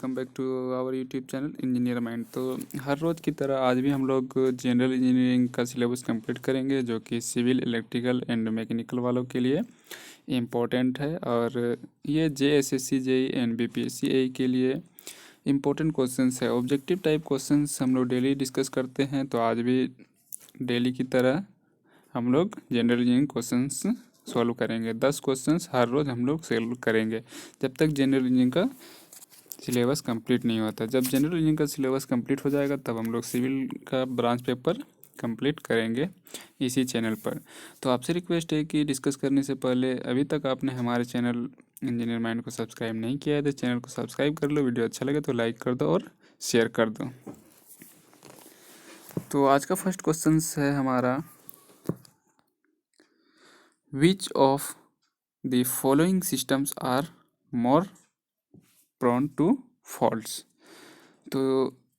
Welcome back to our YouTube channel engineer mind. तो हर रोज़ की तरह आज भी हम लोग जनरल इंजीनियरिंग का सिलेबस कंप्लीट करेंगे, जो कि सिविल, इलेक्ट्रिकल एंड मैकेनिकल वालों के लिए इम्पोर्टेंट है। और ये JSSC, JEE and BPSC AE के लिए इम्पोर्टेंट क्वेश्चंस है। ऑब्जेक्टिव टाइप क्वेश्चंस हम लोग डेली डिस्कस करते हैं, तो आज भी डेली की तरह हम लोग जनरल इंजीनियरिंग क्वेश्चंस सॉल्व करेंगे। 10 क्वेश्चंस हर रोज़ हम लोग सॉल्व करेंगे जब तक जनरल इंजीनियरिंग का सिलेबस कंप्लीट नहीं होता। जब जनरल इंजीनियरिंग का सिलेबस कंप्लीट हो जाएगा तब हम लोग सिविल का ब्रांच पेपर कंप्लीट करेंगे इसी चैनल पर। तो आपसे रिक्वेस्ट है कि डिस्कस करने से पहले अभी तक आपने हमारे चैनल इंजीनियर माइंड को सब्सक्राइब नहीं किया है तो चैनल को सब्सक्राइब कर लो। वीडियो अच्छा लगे तो लाइक कर दो और शेयर कर दो। तो आज का फर्स्ट क्वेश्चन है हमारा, which of the following systems are more prone to faults. तो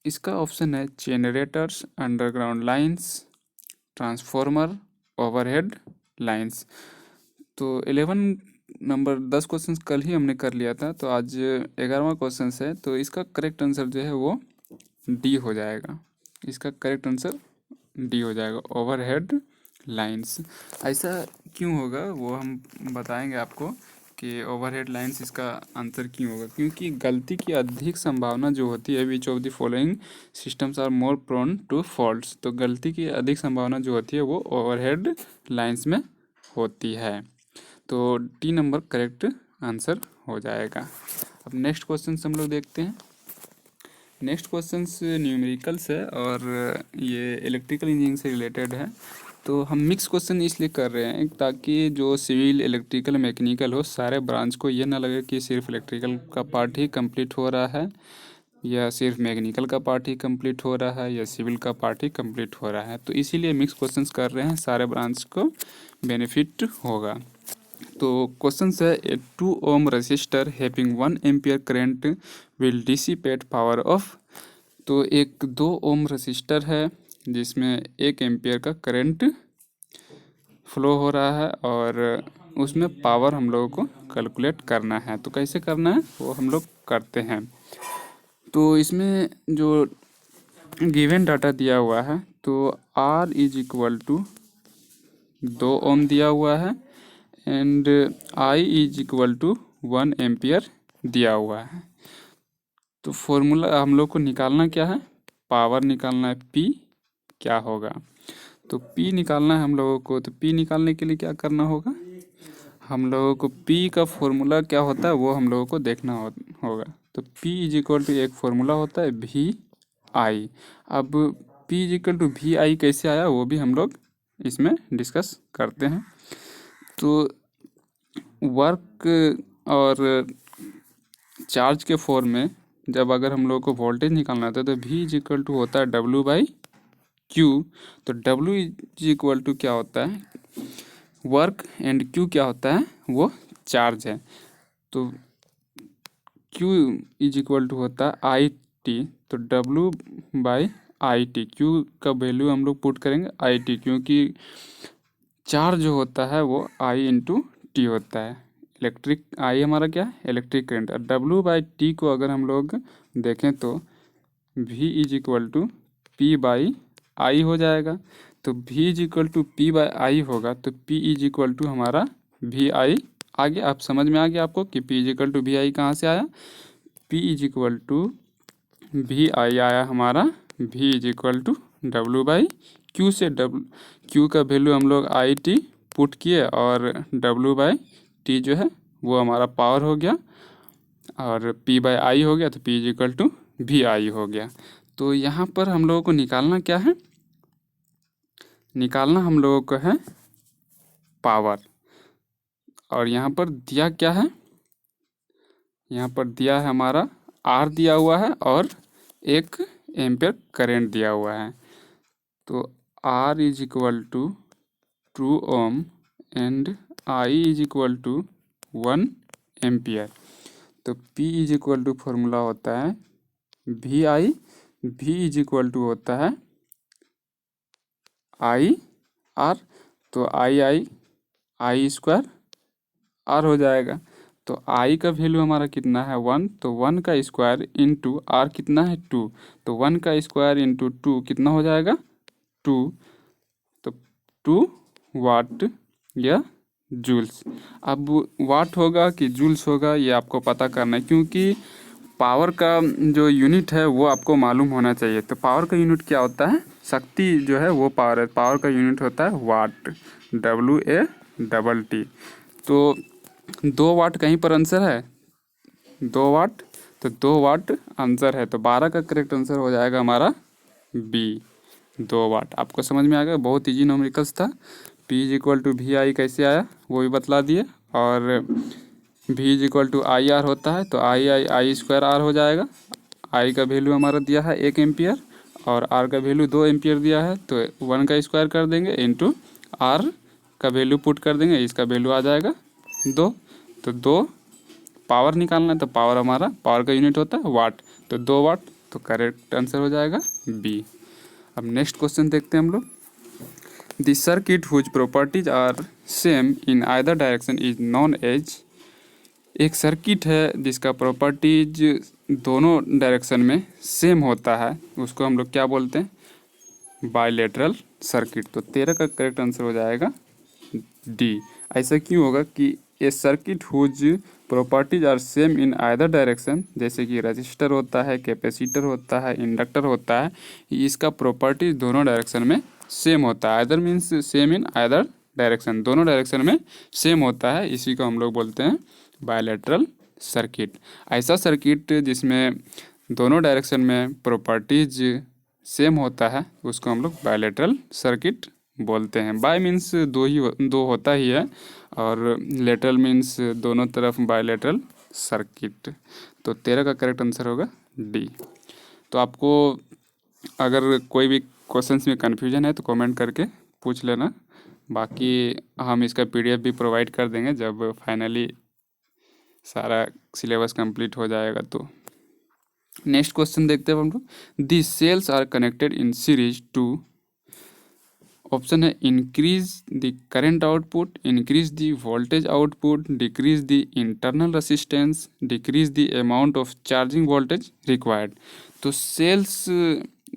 इसका ऑप्शन है generators, underground lines, transformer, overhead lines. तो 11 नंबर 10 क्वेश्चन कल ही हमने कर लिया था, तो आज 11वां क्वेश्चन है। तो इसका करेक्ट आंसर जो है वो डी हो जाएगा। इसका करेक्ट आंसर डी हो जाएगा, ओवरहेड लाइंस। ऐसा क्यों होगा वो हम बताएंगे आपको कि ओवरहेड लाइंस इसका आंसर क्यों होगा। क्योंकि गलती की अधिक संभावना जो होती है, which of the following systems are more prone to faults, तो गलती की अधिक संभावना जो होती है वो ओवरहेड लाइंस में होती है। तो डी नंबर करेक्ट आंसर हो जाएगा। अब नेक्स्ट क्वेश्चन हम लोग देखते हैं। नेक्स्ट क्वेश्चन न्यूमेरिकल्स है और ये इलेक्ट्रिकल इंजीनियरिंग से रिलेटेड है। तो हम मिक्स क्वेश्चन इसलिए कर रहे हैं ताकि जो सिविल, इलेक्ट्रिकल, मैकेनिकल हो, सारे ब्रांच को ये ना लगे कि सिर्फ इलेक्ट्रिकल का पार्ट ही कंप्लीट हो रहा है या सिर्फ मैकेनिकल का पार्ट ही कंप्लीट हो रहा है या सिविल का पार्ट ही कंप्लीट हो रहा है। तो इसीलिए मिक्स क्वेश्चंस कर रहे हैं, सारे ब्रांच को बेनिफिट होगा। तो क्वेश्चन है, ए 2 ohm register having 1 ampere current will dissipate power of. तो एक 2 ohm रजिस्टर है जिसमें 1 एम्पियर का करंट फ्लो हो रहा है और उसमें पावर हम लोगों को कैलकुलेट करना है। तो कैसे करना है वो हम लोग करते हैं। तो इसमें जो गिवन डाटा दिया हुआ है, तो R is equal to 2 ohm दिया हुआ है and I is equal to 1 ampere दिया हुआ है। तो फॉर्मूला हम लोग को निकालना क्या है, पावर निकालना है, P क्या होगा। तो P निकालना है हम लोगों को। तो P निकालने के लिए क्या करना होगा, हम लोगों को P का फॉर्मूला क्या होता है वो हम लोगों को देखना होगा। तो P इज इक्वल टू एक फॉर्मूला होता है VI। अब P is equal to VI कैसे आया वो भी हम लोग इसमें डिस्कस करते हैं। तो वर्क और चार्ज के फॉर्म में जब अगर हम लोग को वोल्टेज निकालना था तो V इज इक्वल टू होता है W/Q। तो W इज इक्वल टू क्या होता है, वर्क, एंड Q क्या होता है, वो चार्ज है। तो Q इज इक्वल टू होता है IT। तो W/IT, Q का वैल्यू हम लोग पुट करेंगे IT, क्योंकि चार्ज जो होता है वो I इंटू टी होता है। इलेक्ट्रिक I हमारा क्या है, इलेक्ट्रिक करंट। और W/T को अगर हम लोग देखें तो V is equal to P/I हो जाएगा। तो V is equal to P/I होगा, तो P इज इक्वल टू हमारा VI आ गया। आप समझ में आ गया आपको कि P is equal to VI कहाँ से आया। P is equal to VI आया हमारा V is equal to W/Q से। Q का वैल्यू हम लोग IT पुट किए और W/T जो है वो हमारा पावर हो गया और P/I हो गया। तो P is equal to VI हो गया। तो यहाँ पर हम लोगों को निकालना क्या है, निकालना हम लोगों को है पावर। और यहाँ पर दिया क्या है, यहाँ पर दिया है हमारा R दिया हुआ है और 1 एम्पियर करेंट दिया हुआ है। तो R is equal to 2 ohm and I is equal to 1 ampere. तो P is equal to formula होता है VI, V is equal to होता है IR। तो I स्क्वायर R हो जाएगा। तो आई का वैल्यू हमारा कितना है 1, तो 1 का स्क्वायर इंटू आर कितना है 2, तो 1 का स्क्वायर इंटू 2 कितना हो जाएगा 2, तो 2 वाट या जूल्स। अब वाट होगा कि जूल्स होगा ये आपको पता करना है, क्योंकि पावर का जो यूनिट है वो आपको मालूम होना चाहिए। तो पावर का यूनिट क्या होता है, शक्ति जो है वो पावर है, पावर का यूनिट होता है वाट, WAT। तो 2 वाट कहीं पर आंसर है 2 वाट, तो 2 वाट आंसर है, तो 12 का करेक्ट आंसर हो जाएगा हमारा बी 2 वाट। आपको समझ में आ गया, बहुत इजी न्यूमेरिकल्स था। P is equal to VI कैसे आया वो भी बतला दिए, और V is equal to IR होता है, तो आई स्क्वायर आर हो जाएगा। आई का वैल्यू हमारा दिया है 1 एम्पियर और आर का वैल्यू 2 एम्पियर दिया है, तो 1 का स्क्वायर कर देंगे इंटू आर का वैल्यू पुट कर देंगे, इसका वैल्यू आ जाएगा 2। तो 2 पावर निकालना है, तो पावर हमारा पावर का यूनिट होता है वाट, तो 2 वाट, तो करेक्ट आंसर हो जाएगा बी। अब नेक्स्ट क्वेश्चन देखते हैं हम लोग। The circuit whose properties are same in either direction is non age. एक सर्किट है जिसका प्रॉपर्टीज दोनों डायरेक्शन में सेम होता है, उसको हम लोग क्या बोलते हैं, बायलेटरल सर्किट। तो 13 का करेक्ट आंसर हो जाएगा डी। ऐसा क्यों होगा कि a circuit whose properties are same in either direction, जैसे कि रजिस्टर होता है, कैपेसिटर होता है, इंडक्टर होता है, इसका प्रॉपर्टीज दोनों डायरेक्शन में सेम होता है। Either means same in either direction, दोनों डायरेक्शन में सेम होता है, इसी को हम लोग बोलते हैं बायलेटरल सर्किट। ऐसा सर्किट जिसमें दोनों डायरेक्शन में प्रॉपर्टीज सेम होता है उसको हम लोग बायलेटरल सर्किट बोलते हैं। बाय मीन्स दो होता ही है, और लेटरल मीन्स दोनों तरफ बायलेटरल सर्किट। तो 13 का करेक्ट आंसर होगा डी। तो आपको अगर कोई भी क्वेश्चंस में कन्फ्यूजन है तो कमेंट करके पूछ लेना, बाकी हम इसका PDF भी प्रोवाइड कर देंगे जब फाइनली सारा सिलेबस कंप्लीट हो जाएगा। तो नेक्स्ट क्वेश्चन देखते हैं हम लोग। The cells are connected in series to, option है increase the current output, increase the voltage output, decrease the internal resistance, decrease the amount of charging voltage required. तो cells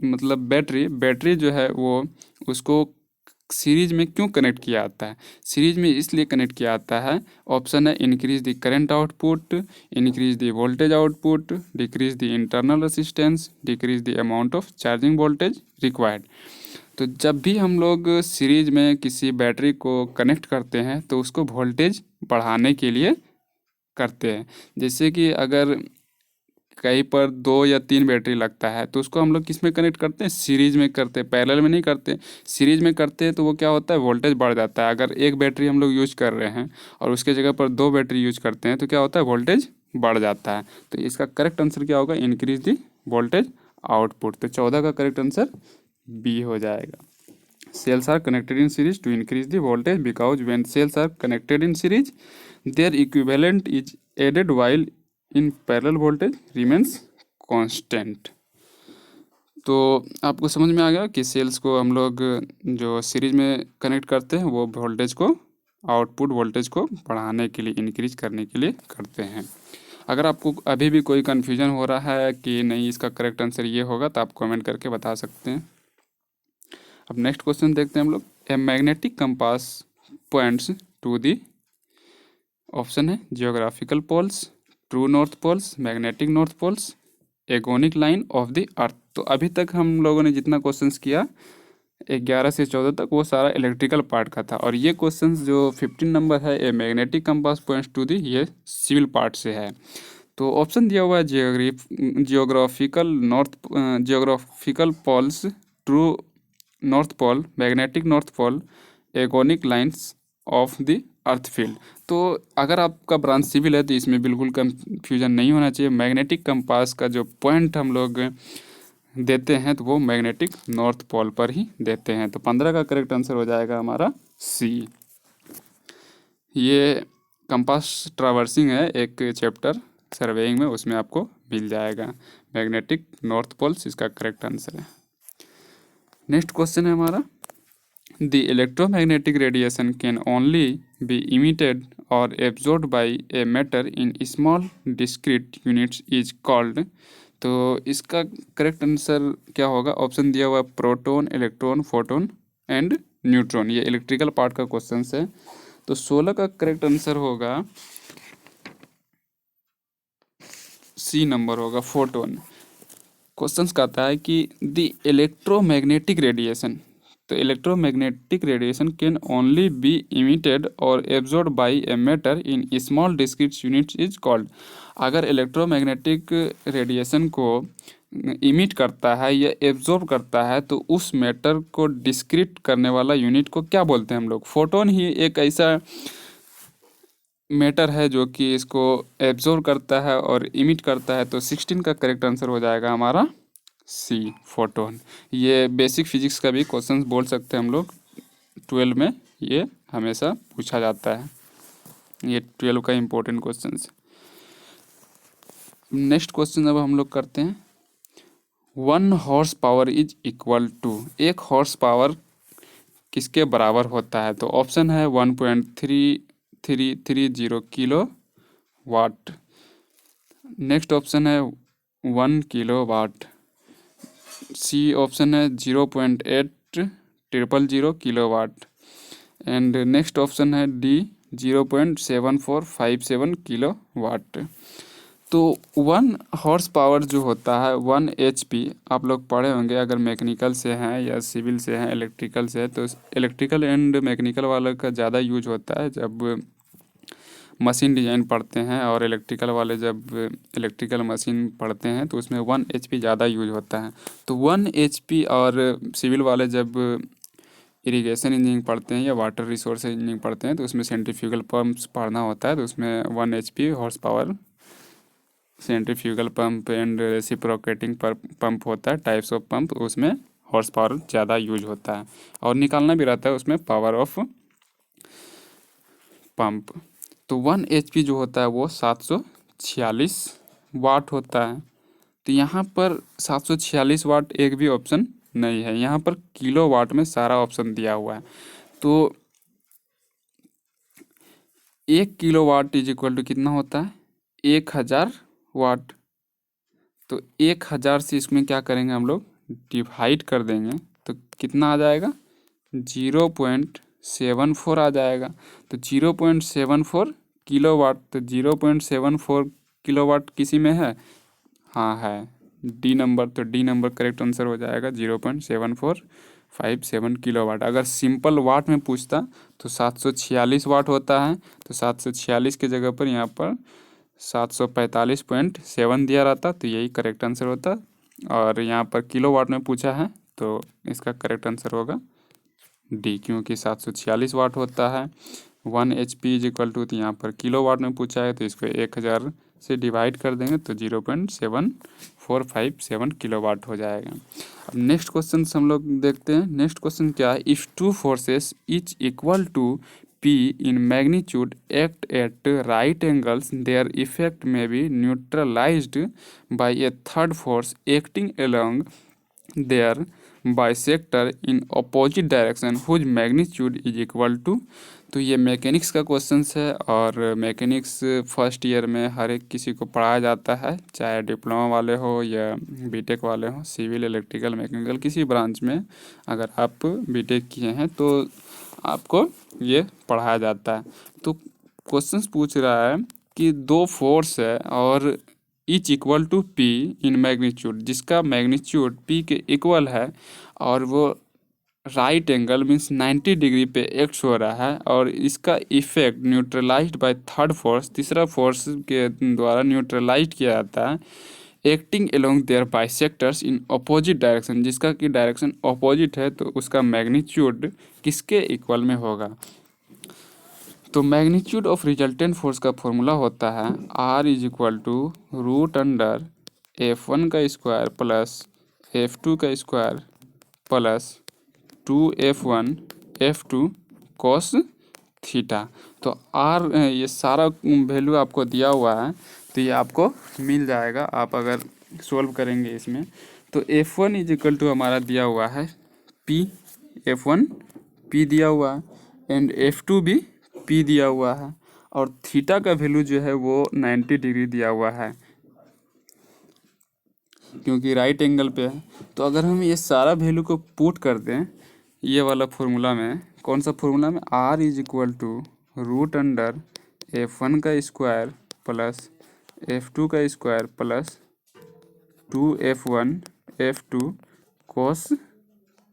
मतलब बैटरी जो है वो उसको सीरीज में क्यों कनेक्ट किया जाता है, सीरीज में इसलिए कनेक्ट किया जाता है, ऑप्शन है increase the current output, increase the voltage output, decrease the internal resistance, decrease the amount of charging voltage required. तो जब भी हम लोग सीरीज में किसी बैटरी को कनेक्ट करते हैं तो उसको वोल्टेज बढ़ाने के लिए करते हैं। जैसे कि अगर कहीं पर 2 या 3 बैटरी लगता है तो उसको हम लोग किस में कनेक्ट करते हैं, सीरीज में करते हैं, पैरेलल में नहीं करते। सीरीज में करते हैं तो वो क्या होता है, वोल्टेज बढ़ जाता है। अगर एक बैटरी हम लोग यूज कर रहे हैं और उसके जगह पर 2 बैटरी यूज करते हैं तो क्या होता है, वोल्टेज बढ़ जाता है। तो इसका करेक्ट आंसर क्या होगा, इंक्रीज दी वोल्टेज आउटपुट। तो 14 का करेक्ट आंसर बी हो जाएगा। Cells are connected in series to increase the voltage because when cells are connected in series, their equivalent is added while in parallel voltage remains constant। तो आपको समझ में आ गया कि सेल्स को हम लोग जो सीरीज में कनेक्ट करते हैं वो वोल्टेज को, आउटपुट वोल्टेज को बढ़ाने के लिए, इंक्रीज करने के लिए करते हैं। अगर आपको अभी भी कोई कन्फ्यूजन हो रहा है कि नहीं इसका करेक्ट आंसर ये होगा तो आप कमेंट करके बता सकते हैं। अब नेक्स्ट क्वेश्चन देखते हैं हम लोग। A magnetic compass points to the, option है geographical poles, true north poles, magnetic north poles, agonic line of the earth. तो अभी तक हम लोगों ने जितना क्वेश्चंस किया 11 से 14 तक वो सारा इलेक्ट्रिकल पार्ट का था, और ये क्वेश्चंस जो 15 नंबर है a magnetic compass points to the, ये सिविल पार्ट से है। तो ऑप्शन दिया हुआ है geographical poles, true north pole, magnetic north pole, agonic lines of the earth field. तो अगर आपका ब्रांच सिविल है तो इसमें बिल्कुल कंफ्यूजन नहीं होना चाहिए। मैग्नेटिक कंपास का जो पॉइंट हम लोग देते हैं तो वो मैग्नेटिक नॉर्थ पोल पर ही देते हैं। तो 15 का करेक्ट आंसर हो जाएगा हमारा सी। ये कंपास ट्रावर्सिंग है एक चैप्टर सर्वेइंग में, उसमें आपको मिल जाएगा। मैग्नेटिक नॉर्थ पोल्स इसका करेक्ट आंसर है। नेक्स्ट क्वेश्चन है हमारा, the electromagnetic radiation can only be emitted or absorbed by a matter in small discrete units is called। तो इसका करेक्ट आंसर क्या होगा? ऑप्शन दिया हुआ है proton, electron, photon and neutron. ये इलेक्ट्रिकल पार्ट का क्वेश्चन है। तो 16 का करेक्ट आंसर होगा सी नंबर होगा, फोटोन। क्वेश्चन कहता है कि द इलेक्ट्रोमैग्नेटिक रेडिएशन, तो electromagnetic radiation can only be emitted और absorb by a matter in small discrete units is called. अगर इलेक्ट्रोमैग्नेटिक रेडिएशन को इमिट करता है या एब्जॉर्ब करता है तो उस मैटर को डिस्क्रीट करने वाला यूनिट को क्या बोलते हैं हम लोग? फोटोन ही एक ऐसा मैटर है जो कि इसको एब्जॉर्ब करता है और इमिट करता है। तो 16 का करेक्ट आंसर हो जाएगा हमारा सी, फोटोन। ये बेसिक फिजिक्स का भी क्वेश्चन बोल सकते हैं हम लोग, 12 में ये हमेशा पूछा जाता है। ये 12 का इम्पोर्टेंट क्वेश्चन। नेक्स्ट क्वेश्चन अब हम लोग करते हैं, 1 horse power is equal to, 1 horse power किसके बराबर होता है? तो ऑप्शन है 1.3330 किलो वाट, नेक्स्ट ऑप्शन है 1 किलो वाट, सी ऑप्शन है 0.8000 kilo watt, and next option है डी 0.7457 किलो वाट। तो 1 हॉर्स पावर जो होता है 1 HP, आप लोग पढ़े होंगे अगर मैकेनिकल से हैं या सिविल से हैं, इलेक्ट्रिकल से है, तो इलेक्ट्रिकल एंड मैकेनिकल वाले का ज़्यादा यूज होता है जब मशीन डिज़ाइन पढ़ते हैं, और इलेक्ट्रिकल वाले जब इलेक्ट्रिकल मशीन पढ़ते हैं तो उसमें 1 HP ज़्यादा यूज होता है। तो 1 HP, और सिविल वाले जब इरिगेशन इंजीनियरिंग पढ़ते हैं या वाटर रिसोर्स इंजीनियरिंग पढ़ते हैं तो उसमें सेंट्रीफ्यूगल पंप्स पढ़ना होता है, तो उसमें 1 HP horse power centrifugal pump and reciprocating pump होता है, टाइप्स ऑफ पंप, उसमें हॉर्स पावर ज़्यादा यूज होता है, और निकालना भी रहता है उसमें पावर ऑफ पंप। तो 1 HP जो होता है वो 746 वाट होता है। तो यहाँ पर 746 वाट एक भी ऑप्शन नहीं है, यहाँ पर किलो वाट में सारा ऑप्शन दिया हुआ है। तो 1 kilo watt is equal to कितना होता है? 1000 वाट। तो 1000 से इसमें क्या करेंगे हम लोग? डिवाइड कर देंगे तो कितना आ जाएगा? 0.74 आ जाएगा। तो 0.74 किलो वाट, तो 0.74 किलो वाट किसी में है? हाँ है, डी नंबर। तो डी नंबर करेक्ट आंसर हो जाएगा 0.7457 किलो वाट। अगर सिंपल वाट में पूछता तो 746 वाट होता है, तो 746 के जगह पर यहाँ पर 745.7 दिया रहता, तो यही करेक्ट आंसर होता। और यहाँ पर किलो वाट में पूछा है तो इसका करेक्ट आंसर होगा डी, क्योंकि 746 वाट होता है। 1 HP इज इक्वल टू, तो यहाँ पर किलो वाट में पूछा है तो इसको 1000 से डिवाइड कर देंगे तो 0.7457 किलो वाट हो जाएगा। अब नेक्स्ट क्वेश्चन हम लोग देखते हैं। नेक्स्ट क्वेश्चन क्या है? If two forces is equal to P in magnitude act at right angles, their effect may be neutralized by a third force acting along their bisector in opposite direction whose magnitude is equal to। तो ये mechanics का question है, और mechanics first year में हर एक किसी को पढ़ाया जाता है, चाहे डिप्लोमा वाले हो या बीटेक वाले हो, सिविल, इलेक्ट्रिकल, मैकेनिकल किसी ब्रांच में अगर आप बीटेक किए हैं तो आपको ये पढ़ाया जाता है। तो क्वेश्चंस पूछ रहा है कि 2 फोर्स है और each equal to P in magnitude, जिसका मैग्नीट्यूड P के इक्वल है और वो राइट एंगल मीन्स 90 डिग्री पे एक्ट हो रहा है, और इसका effect neutralized by third force, तीसरा फोर्स के द्वारा न्यूट्रलाइज किया जाता है, acting along their bisectors in opposite direction, जिसका कि डायरेक्शन अपोजिट है, तो उसका मैग्नीट्यूड किसके इक्वल में होगा? तो मैग्नीट्यूड ऑफ रिजल्टेंट फोर्स का फॉर्मूला होता है R is equal to root under F1 का स्क्वायर प्लस F2 का square plus 2F1 F2 cos theta. तो R ये सारा वैल्यू आपको दिया हुआ है, तो ये आपको मिल जाएगा आप अगर सोल्व करेंगे इसमें। तो F1 इज इक्वल टू हमारा दिया हुआ है P, F1 P दिया हुआ है, एंड F2 भी पी दिया हुआ है और थीटा का वैल्यू जो है वो 90 डिग्री दिया हुआ है क्योंकि राइट एंगल पे है। तो अगर हम ये सारा वैल्यू को पुट कर दें ये वाला फॉर्मूला में, कौन सा फॉर्मूला में, R is equal to root under F1 का स्क्वायर प्लस F2 का square plus 2F1 F2 cos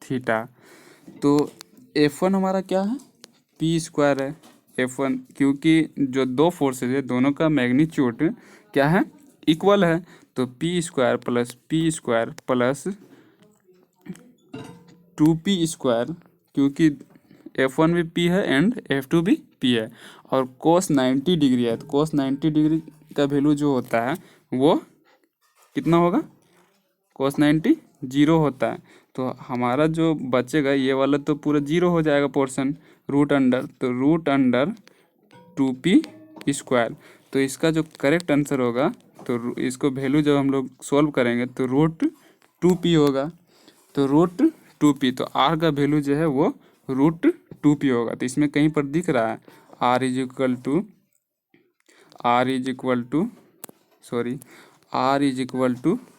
theta. तो F1 हमारा क्या है, पी स्क्वायर है। F1 क्योंकि जो दो फोर्सेज है दोनों का मैग्नीट्यूड क्या है, इक्वल है, तो P square plus 2p square, क्योंकि F1 भी p है एंड F2 भी p है, और कोस 90 डिग्री है, तो कोस 90 डिग्री का वैल्यू जो होता है वो कितना होगा, कोस 90 जीरो होता है। तो हमारा जो बचेगा ये वाला तो पूरा जीरो हो जाएगा पोर्शन, रूट अंडर, तो रूट अंडर 2p स्क्वायर। तो इसका जो करेक्ट आंसर होगा, तो इसको वैल्यू जब हम लोग सॉल्व करेंगे तो रूट 2p होगा। तो रूट 2p, तो r का वैल्यू जो है वो रूट 2p होगा। तो इसमें कहीं पर दिख रहा है r is equal to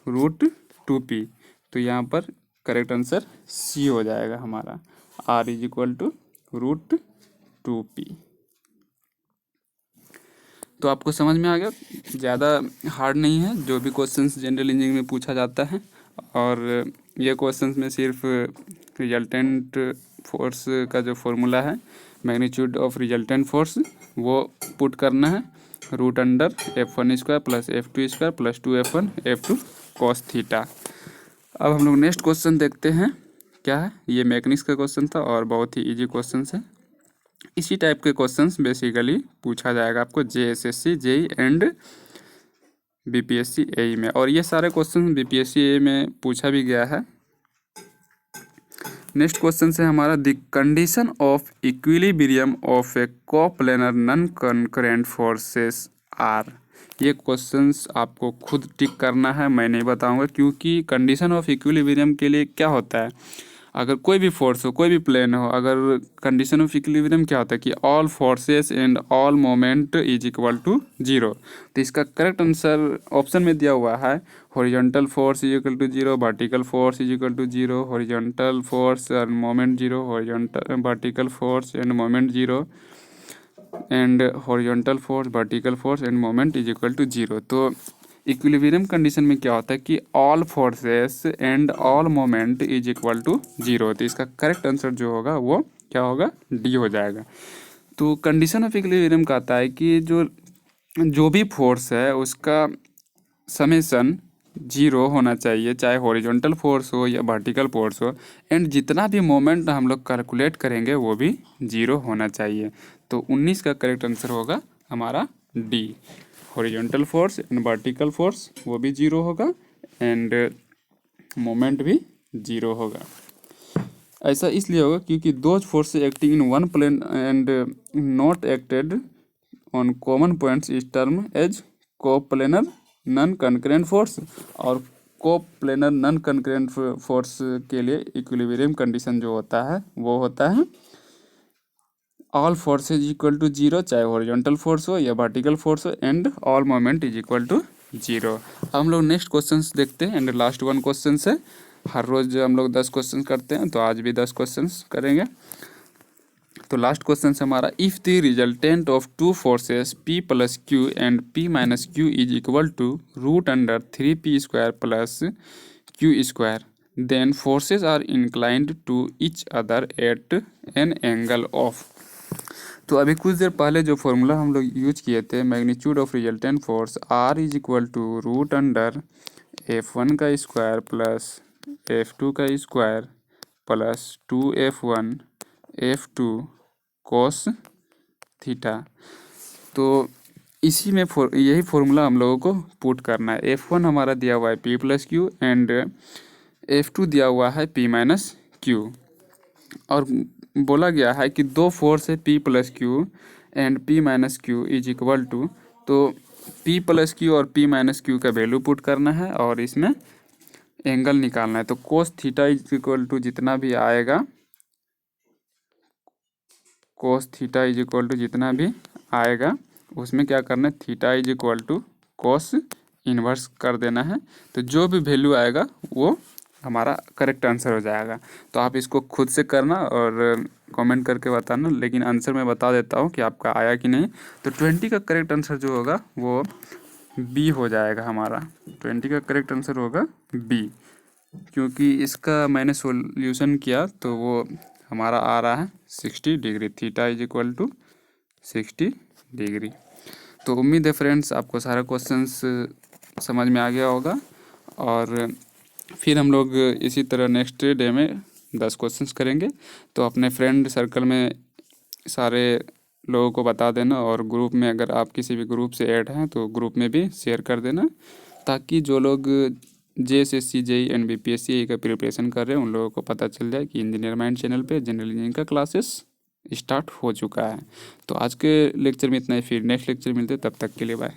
root 2p, तो यहाँ पर करेक्ट आंसर सी हो जाएगा हमारा, r is equal to root 2p। तो आपको समझ में आ गया, ज़्यादा हार्ड नहीं है, जो भी क्वेश्चंस जनरल इंजीनियरिंग में पूछा जाता है। और ये क्वेश्चंस में सिर्फ रिजल्टेंट फोर्स का जो फॉर्मूला है, मैग्नीट्यूड ऑफ रिजल्टेंट फोर्स, वो पुट करना है, root under F1 square plus F2 square plus 2F1 F2 cos theta. अब हम लोग नेक्स्ट क्वेश्चन देखते हैं क्या है। ये मैकेनिक्स का क्वेश्चन था और बहुत ही इजी क्वेश्चन है। इसी टाइप के क्वेश्चंस बेसिकली पूछा जाएगा आपको JSSC, JE and BPSC AE में, और ये सारे क्वेश्चन BPSC AE में पूछा भी गया है। नेक्स्ट क्वेश्चन है हमारा, the condition of equilibrium of a coplanar non concurrent forces are. ये क्वेश्चंस आपको खुद टिक करना है, मैं नहीं बताऊंगा, क्योंकि कंडीशन ऑफ इक्विलिब्रियम के लिए क्या होता है, अगर कोई भी फोर्स हो, कोई भी प्लेन हो, अगर कंडीशन ऑफ इक्विलिब्रियम क्या होता है कि all forces and all moment is equal to zero. तो इसका करेक्ट आंसर ऑप्शन में दिया हुआ है, horizontal force is equal to zero, vertical force is equal to zero, horizontal force and moment zero, horizontal vertical force and moment zero, and horizontal force, vertical force and moment is equal to zero. तो equilibrium condition में क्या होता है कि all forces and all moment is equal to zero. तो इसका correct answer जो होगा वो क्या होगा, डी हो जाएगा। तो कंडीशन ऑफ इक्विलिब्रियम कहता है कि जो भी फोर्स है उसका समेसन जीरो होना चाहिए, चाहे हॉरिजॉन्टल फोर्स हो या वर्टिकल फोर्स हो, एंड जितना भी मोमेंट हम लोग कैलकुलेट करेंगे वो भी जीरो होना चाहिए। तो 19 का करेक्ट आंसर होगा हमारा D, horizontal force and vertical force वो भी जीरो होगा एंड मोमेंट भी जीरो होगा। ऐसा इसलिए होगा क्योंकि दो force acting in one plane and not acted on common points is term as coplanar non concurrent force, और कोप्लेनर नॉन कंकरेंट फोर्स के लिए इक्विलिब्रियम कंडीशन जो होता है वो होता है all force is equal to zero, चाहे हॉरिजॉन्टल फोर्स हो या वर्टिकल फोर्स हो, and all moment is equal to zero. अब हम लोग नेक्स्ट क्वेश्चंस देखते हैं एंड लास्ट वन क्वेश्चन है। हर रोज हम लोग 10 क्वेश्चन करते हैं, तो आज भी 10 क्वेश्चन करेंगे। तो लास्ट क्वेश्चन है हमारा, if the resultant of two forces P plus Q and P minus Q is equal to root under 3p square plus Q square, then forces are inclined to each other at an angle of. तो अभी कुछ देर पहले जो formula हम लोग use किए थे, magnitude of resultant force R is equal to root under F1 का स्क्वायर प्लस F2 का square plus 2F1 F2 cos theta. तो इसी में यही फॉर्मूला हम लोगों को पुट करना है। F1 हमारा दिया हुआ है P plus Q and F2 दिया हुआ है P माइनस क्यू, और बोला गया है कि दो फोर्स है P plus Q and P minus Q is equal to, तो P प्लस क्यू और P माइनस क्यू का वैल्यू पुट करना है और इसमें एंगल निकालना है। तो cos theta is equal to जितना भी आएगा cos theta is equal to जितना भी आएगा उसमें क्या करना है, theta is equal to cos inverse कर देना है। तो जो भी वैल्यू आएगा वो हमारा करेक्ट आंसर हो जाएगा। तो आप इसको खुद से करना और कमेंट करके बताना, लेकिन आंसर मैं बता देता हूँ कि आपका आया कि नहीं। तो 20 का करेक्ट आंसर जो होगा वो बी हो जाएगा हमारा। 20 का करेक्ट आंसर होगा बी, क्योंकि इसका मैंने सॉल्यूशन किया तो वो हमारा आ रहा है 60 degree, theta is equal to 60 degree. तो उम्मीद है फ्रेंड्स आपको सारा क्वेश्चंस समझ में आ गया होगा, और फिर हम लोग इसी तरह नेक्स्ट डे में 10 क्वेश्चंस करेंगे। तो अपने फ्रेंड सर्कल में सारे लोगों को बता देना, और ग्रुप में अगर आप किसी भी ग्रुप से ऐड हैं तो ग्रुप में भी शेयर कर देना, ताकि जो लोग JSSC JEE एंड BPSC का प्रिपरेशन कर रहे हैं उन लोगों को पता चल जाए कि इंजीनियर माइंड चैनल पे जनरल इंजीनियरिंग का क्लासेस स्टार्ट हो चुका है। तो आज के लेक्चर में इतना ही, फिर नेक्स्ट लेक्चर मिलते हैं, तब तक के लिए बाय।